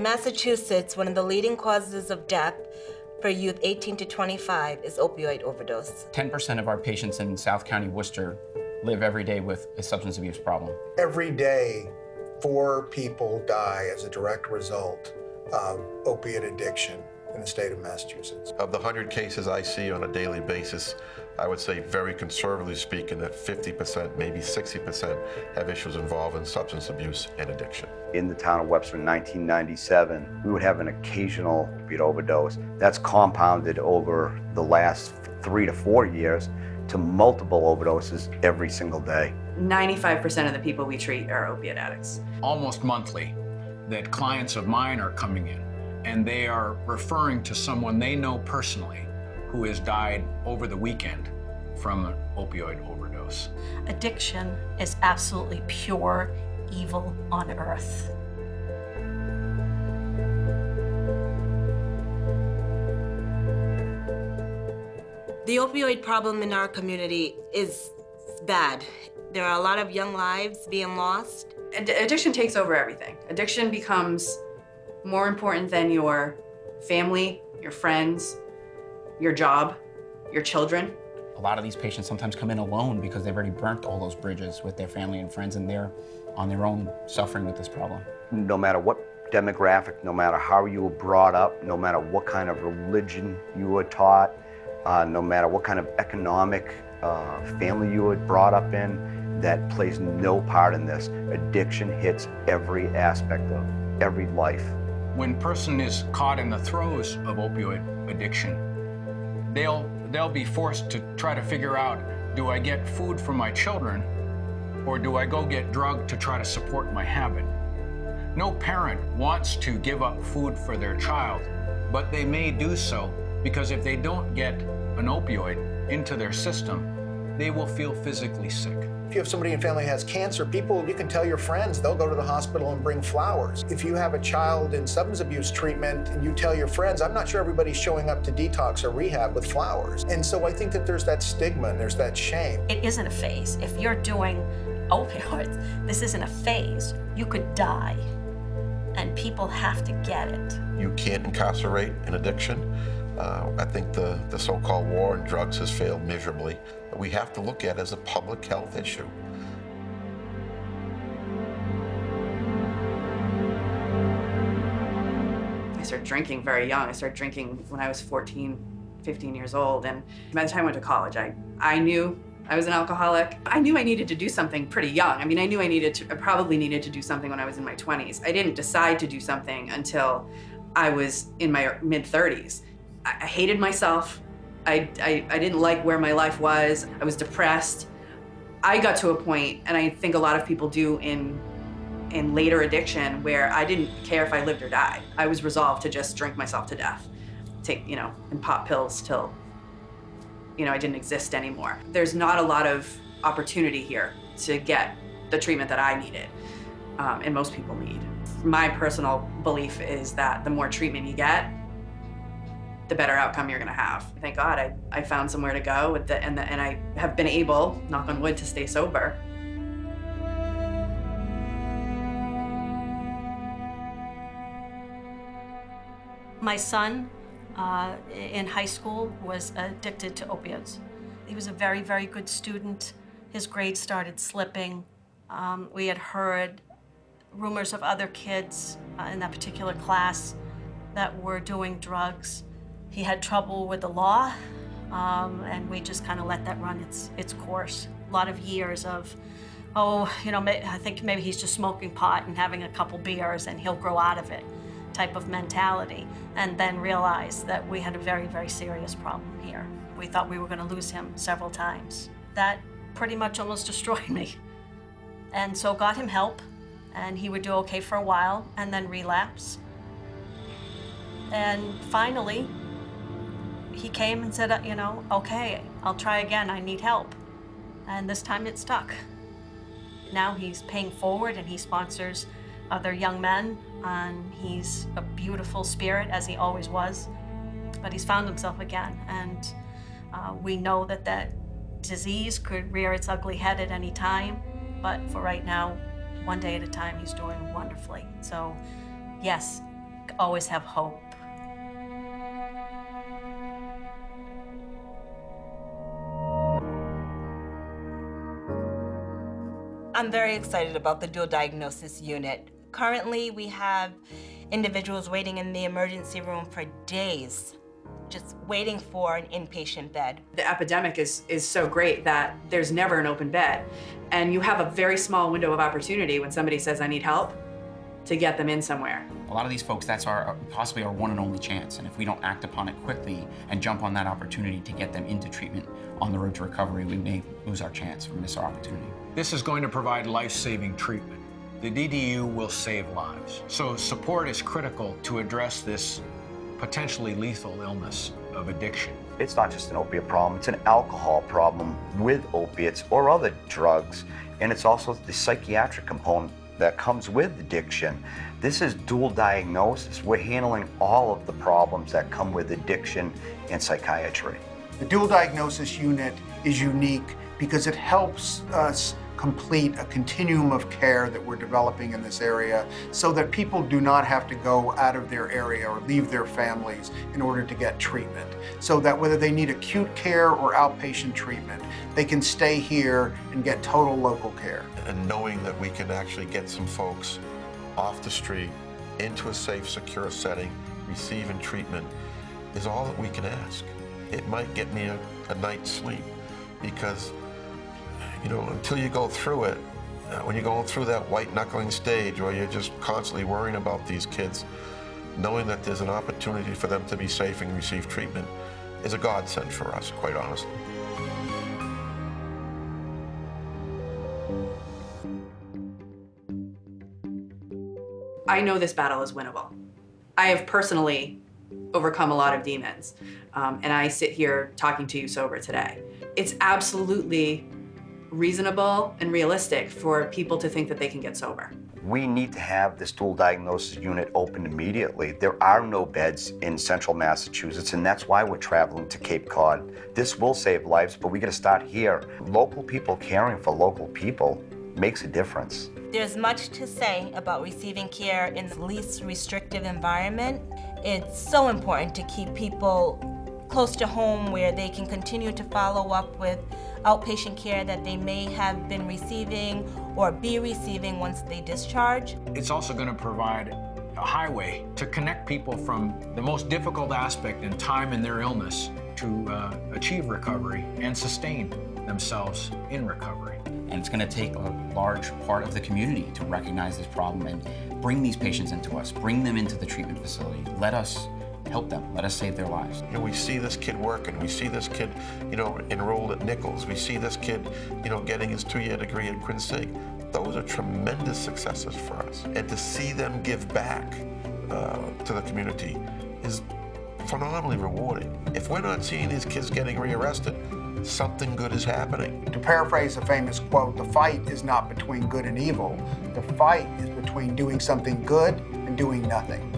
Massachusetts, one of the leading causes of death for youth 18 to 25 is opioid overdose. 10% of our patients in South County, Worcester, live every day with a substance abuse problem. Every day, 4 people die as a direct result of opiate addiction in the state of Massachusetts. Of the 100 cases I see on a daily basis, I would say very conservatively speaking that 50%, maybe 60% have issues involving substance abuse and addiction. In the town of Webster in 1997, we would have an occasional opiate overdose. That's compounded over the last 3 to 4 years to multiple overdoses every single day. 95% of the people we treat are opiate addicts. Almost monthly, that clients of mine are coming in and they are referring to someone they know personally who has died over the weekend from an opioid overdose. Addiction is absolutely pure evil on earth. The opioid problem in our community is bad. There are a lot of young lives being lost. Addiction takes over everything. Addiction becomes more important than your family, your friends, your job, your children. A lot of these patients sometimes come in alone because they've already burnt all those bridges with their family and friends, and they're on their own suffering with this problem. No matter what demographic, no matter how you were brought up, no matter what kind of religion you were taught, no matter what kind of economic family you were brought up in, that plays no part in this. Addiction hits every aspect of every life. When a person is caught in the throes of opioid addiction, they'll be forced to try to figure out, do I get food for my children or do I go get drugged to try to support my habit? No parent wants to give up food for their child, but they may do so because if they don't get an opioid into their system, they will feel physically sick. If you have somebody in family who has cancer, you can tell your friends, they'll go to the hospital and bring flowers. If you have a child in substance abuse treatment and you tell your friends, I'm not sure everybody's showing up to detox or rehab with flowers. And so I think that there's that stigma and there's that shame. It isn't a phase. If you're doing opioids, this isn't a phase. You could die, and people have to get it. You can't incarcerate an addiction. I think the so-called war on drugs has failed miserably. We have to look at it as a public health issue. I started drinking very young. I started drinking when I was 14, 15 years old. And by the time I went to college, I knew I was an alcoholic. I knew I needed to do something pretty young. I mean, I knew I probably needed to do something when I was in my 20s. I didn't decide to do something until I was in my mid-30s. I hated myself. I didn't like where my life was. I was depressed. I got to a point, and I think a lot of people do in later addiction, where I didn't care if I lived or died. I was resolved to just drink myself to death, and pop pills till, I didn't exist anymore. There's not a lot of opportunity here to get the treatment that I needed, and most people need. My personal belief is that the more treatment you get, the better outcome you're gonna have. Thank God I found somewhere to go and I have been able, knock on wood, to stay sober. My son in high school was addicted to opiates. He was a very, very good student. His grades started slipping. We had heard rumors of other kids in that particular class that were doing drugs. He had trouble with the law, and we just kind of let that run its course. A lot of years of, I think maybe he's just smoking pot and having a couple beers and he'll grow out of it type of mentality, and then realize that we had a very, very serious problem here. We thought we were going to lose him several times. That pretty much almost destroyed me. And so got him help, and he would do okay for a while and then relapse. And finally, he came and said, okay, I'll try again, I need help. And this time it stuck. Now he's paying forward and he sponsors other young men, and he's a beautiful spirit, as he always was. But he's found himself again, and we know that disease could rear its ugly head at any time, but for right now, one day at a time, he's doing wonderfully. So yes, always have hope. I'm very excited about the dual diagnosis unit. Currently, we have individuals waiting in the emergency room for days, just waiting for an inpatient bed. The epidemic is so great that there's never an open bed. And you have a very small window of opportunity when somebody says, I need help, to get them in somewhere. A lot of these folks, that's possibly our one and only chance. And if we don't act upon it quickly and jump on that opportunity to get them into treatment on the road to recovery, we may lose our chance or miss our opportunity. This is going to provide life-saving treatment. The DDU will save lives. So support is critical to address this potentially lethal illness of addiction. It's not just an opiate problem, it's an alcohol problem with opiates or other drugs. And it's also the psychiatric component that comes with addiction. This is dual diagnosis. We're handling all of the problems that come with addiction and psychiatry. The dual diagnosis unit is unique because it helps us complete a continuum of care that we're developing in this area so that people do not have to go out of their area or leave their families in order to get treatment. So that whether they need acute care or outpatient treatment, they can stay here and get total local care. And knowing that we can actually get some folks off the street into a safe, secure setting, receiving treatment, is all that we can ask. It might get me a night's sleep because, you know, until you go through it, when you're going through that white knuckling stage where you're just constantly worrying about these kids, knowing that there's an opportunity for them to be safe and receive treatment is a godsend for us, quite honestly. I know this battle is winnable. I have personally overcome a lot of demons, and I sit here talking to you sober today. It's absolutely reasonable and realistic for people to think that they can get sober. We need to have this dual diagnosis unit open immediately. There are no beds in central Massachusetts, and that's why we're traveling to Cape Cod. This will save lives, but we gotta start here. Local people caring for local people makes a difference. There's much to say about receiving care in the least restrictive environment. It's so important to keep people close to home where they can continue to follow up with outpatient care that they may have been receiving or be receiving once they discharge. It's also going to provide a highway to connect people from the most difficult aspect in time in their illness to achieve recovery and sustain themselves in recovery. And it's going to take a large part of the community to recognize this problem and bring these patients into us, bring them into the treatment facility. Let us help them. Let us save their lives. You know, we see this kid working. We see this kid, you know, enrolled at Nichols. We see this kid, you know, getting his 2-year degree at Quincy. Those are tremendous successes for us. And to see them give back to the community is phenomenally rewarding. If we're not seeing these kids getting rearrested, something good is happening. To paraphrase a famous quote, the fight is not between good and evil. The fight is between doing something good and doing nothing.